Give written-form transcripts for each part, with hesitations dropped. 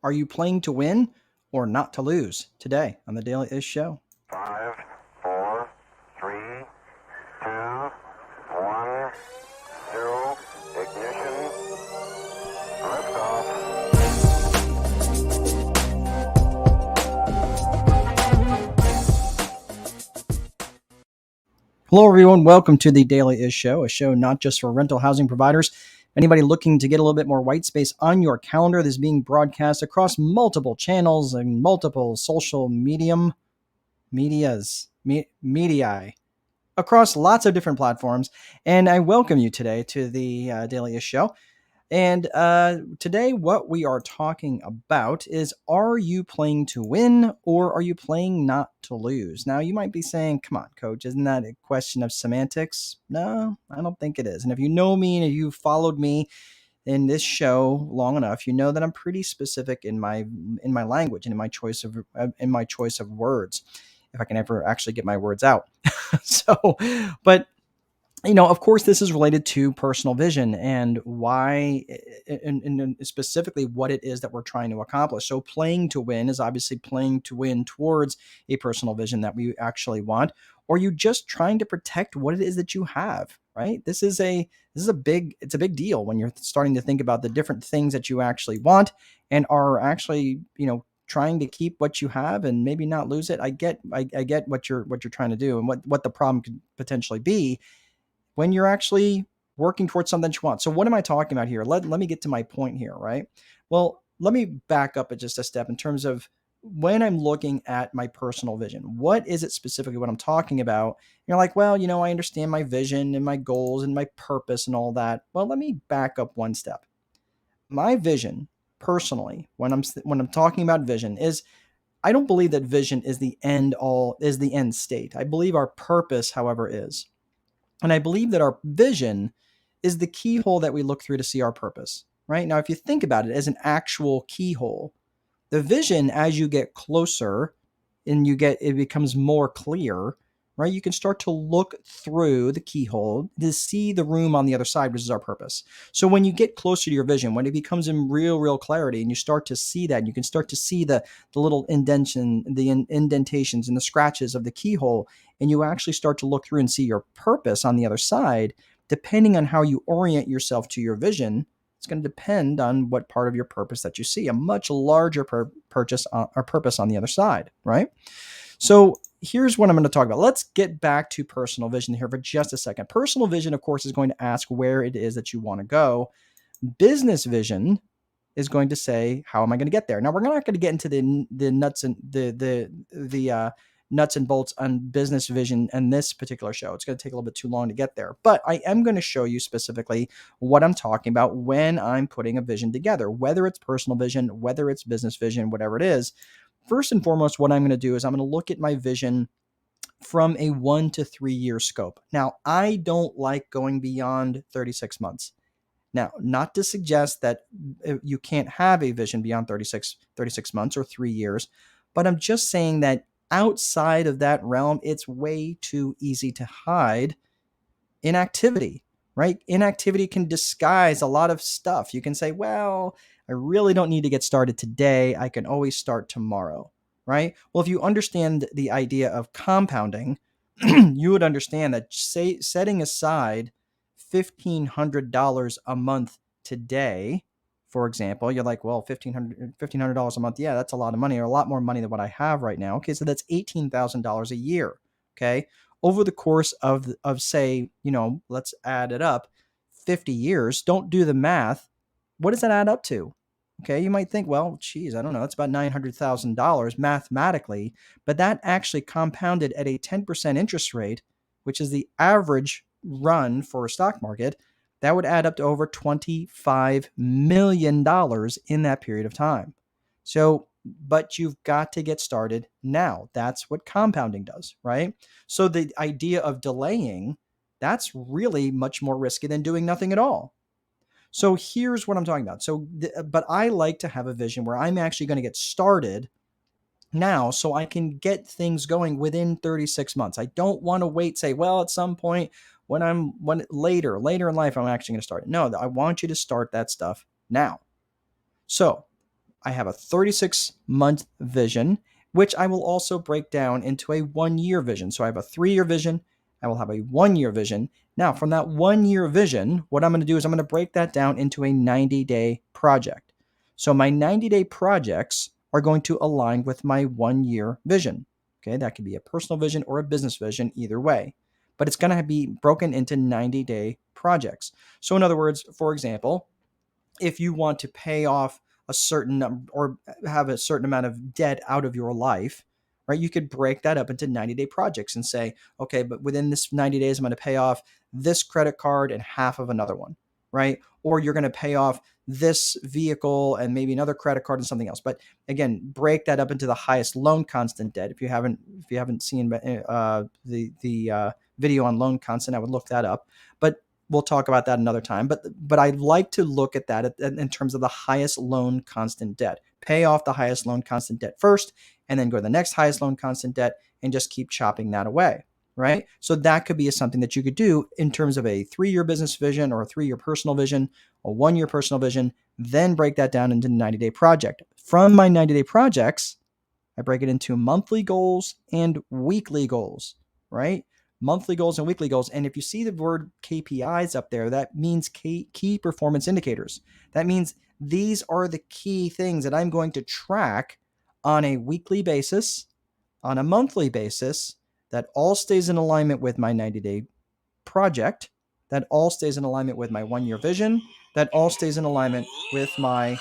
Are you playing to win or not to lose? Today on the Daily Ish Show. 5, 4, 3, 2, 1, 0, ignition, liftoff. Hello, everyone. Welcome to the Daily Ish Show, a show not just for rental housing providers. Anybody looking to get a little bit more white space on your calendar, this is being broadcast across multiple channels and multiple social medias, media, across lots of different platforms. And I welcome you today to the Daily Ish Show. And today, what we are talking about is, are you playing to win or are you playing not to lose? Now, you might be saying, come on, coach, isn't that a question of semantics? No, I don't think it is. And if you know me and if you've followed me in this show long enough, you know that I'm pretty specific in my language and in my choice of words, if I can ever actually get my words out. So, but of course, this is related to personal vision and why, and specifically what it is that we're trying to accomplish. So, playing to win is obviously playing to win towards a personal vision that we actually want, or you just trying to protect what it is that you have. Right? This is a big deal when you're starting to think about the different things that you actually want and are actually trying to keep what you have and maybe not lose it. I get what you're trying to do and what the problem could potentially be when you're actually working towards something that you want. So what am I talking about here? Let me get to my point here, right? Well, let me back up just a step in terms of when I'm looking at my personal vision. What is it specifically what I'm talking about? You're like, well, I understand my vision and my goals and my purpose and all that. Well, let me back up one step. My vision, personally, when I'm talking about vision, is I don't believe that vision is the end state. I believe our purpose, however, is. And I believe that our vision is the keyhole that we look through to see our purpose, right? Now, if you think about it as an actual keyhole, the vision, as you get closer and it becomes more clear, right? You can start to look through the keyhole to see the room on the other side, which is our purpose. So when you get closer to your vision, when it becomes in real clarity and you start to see that, and you can start to see the little indentations and the scratches of the keyhole, and you actually start to look through and see your purpose on the other side, depending on how you orient yourself to your vision, it's going to depend on what part of your purpose that you see, a much larger purpose on the other side, right? So here's what I'm going to talk about. Let's get back to personal vision here for just a second. Personal vision, of course, is going to ask where it is that you want to go. Business vision is going to say, how am I going to get there? Now, we're not going to get into the nuts and the nuts and bolts on business vision and this particular show. It's going to take a little bit too long to get there, but I am going to show you specifically what I'm talking about when I'm putting a vision together, whether it's personal vision, whether it's business vision, whatever it is. First and foremost, what I'm going to do is I'm going to look at my vision from a 1 to 3 year scope. Now, I don't like going beyond 36 months. Now, not to suggest that you can't have a vision beyond 36 months or 3 years, but I'm just saying that outside of that realm, it's way too easy to hide inactivity, right? Inactivity can disguise a lot of stuff. You can say, well, I really don't need to get started today. I can always start tomorrow, right? Well, if you understand the idea of compounding, you would understand that setting aside $1,500 a month today, for example, you're like, well, $1,500 a month. Yeah, that's a lot of money, or a lot more money than what I have right now. Okay, so that's $18,000 a year. Okay, over the course of say, let's add it up, 50 years. Don't do the math. What does that add up to? Okay, you might think, well, geez, I don't know, that's about $900,000 mathematically, but that actually compounded at a 10% interest rate, which is the average run for a stock market. That would add up to over $25 million in that period of time. So, but you've got to get started now. That's what compounding does, right? So the idea of delaying, that's really much more risky than doing nothing at all. So here's what I'm talking about. But I like to have a vision where I'm actually going to get started now so I can get things going within 36 months. I don't want to wait, say, well, at some point when later in life, I'm actually going to start. No, I want you to start that stuff now. So I have a 36-month vision, which I will also break down into a 1-year vision. So I have a 3-year vision. I will have a 1-year vision. Now, from that 1-year vision, what I'm going to do is I'm going to break that down into a 90-day project. So my 90-day projects are going to align with my 1-year vision. Okay, that could be a personal vision or a business vision, either way. But it's going to be broken into 90-day projects. So in other words, for example, if you want to pay off a certain number or have a certain amount of debt out of your life, right? You could break that up into 90-day projects and say, okay, but within this 90 days, I'm going to pay off this credit card and half of another one, right? Or you're going to pay off this vehicle and maybe another credit card and something else. But again, break that up into the highest loan constant debt. If you haven't seen the video on loan constant, I would look that up. But we'll talk about that another time. But I'd like to look at that in terms of the highest loan constant debt. Pay off the highest loan constant debt first, and then go to the next highest loan constant debt and just keep chopping that away, right? So that could be something that you could do in terms of a 3-year business vision or a 3-year personal vision, a 1-year personal vision, then break that down into a 90-day project. From my 90-day projects, I break it into monthly goals and weekly goals, right? Monthly goals and weekly goals. And if you see the word KPIs up there, that means key performance indicators. That means these are the key things that I'm going to track on a weekly basis, on a monthly basis, that all stays in alignment with my 90-day project, that all stays in alignment with my 1-year vision, that all stays in alignment with my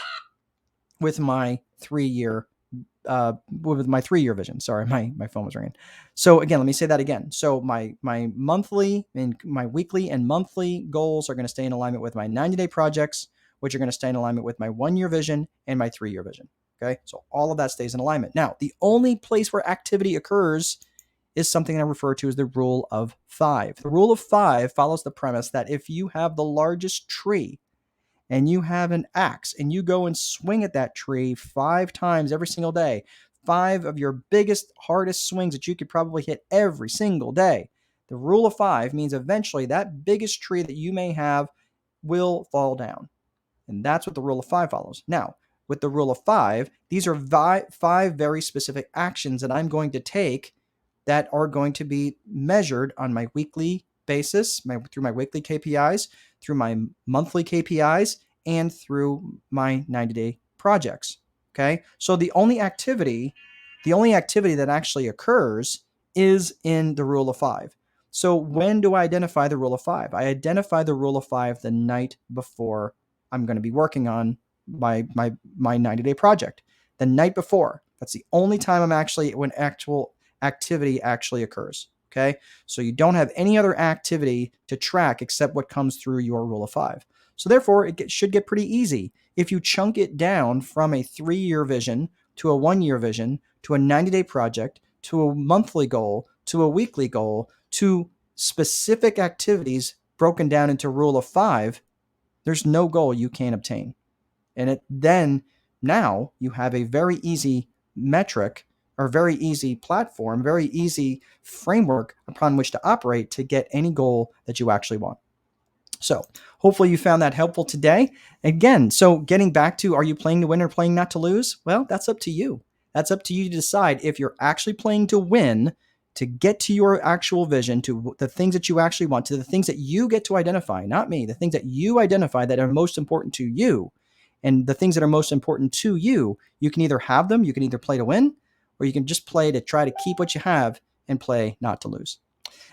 3-year with my 3-year vision. Sorry, my phone was ringing. So again, let me say that again. So my monthly and my weekly and monthly goals are going to stay in alignment with my 90-day projects, which are going to stay in alignment with my 1-year vision and my 3-year vision. Okay, so all of that stays in alignment. Now, the only place where activity occurs is something I refer to as the rule of 5. The rule of 5 follows the premise that if you have the largest tree and you have an axe and you go and swing at that tree 5 times every single day, 5 of your biggest, hardest swings that you could probably hit every single day, the rule of 5 means eventually that biggest tree that you may have will fall down. And that's what the rule of 5 follows. Now, with the rule of 5, these are 5 very specific actions that I'm going to take that are going to be measured on my weekly basis, through my weekly KPIs, through my monthly KPIs, and through my 90-day projects. Okay, so the only activity that actually occurs is in the rule of 5. So when do I identify the rule of 5? I identify the rule of 5 the night before I'm going to be working on my 90-day project. The night before. That's the only time when actual activity actually occurs. Okay, so you don't have any other activity to track except what comes through your rule of 5. So therefore, it should get pretty easy if you chunk it down from a 3-year vision to a 1-year vision to a 90-day project to a monthly goal to a weekly goal to specific activities broken down into rule of 5. There's no goal you can't obtain. And now you have a very easy metric or very easy platform, very easy framework upon which to operate to get any goal that you actually want. So hopefully you found that helpful today. Again, so getting back to, are you playing to win or playing not to lose? Well, that's up to you. That's up to you to decide if you're actually playing to win, to get to your actual vision, to the things that you actually want, to the things that you get to identify, not me, the things that you identify that are most important to you. And the things that are most important to you, you can either have them, you can either play to win, or you can just play to try to keep what you have and play not to lose.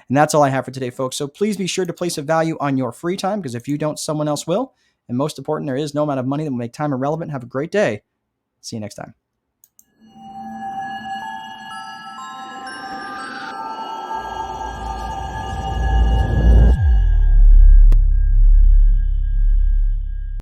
And that's all I have for today, folks. So please be sure to place a value on your free time, because if you don't, someone else will. And most important, there is no amount of money that will make time irrelevant. Have a great day. See you next time.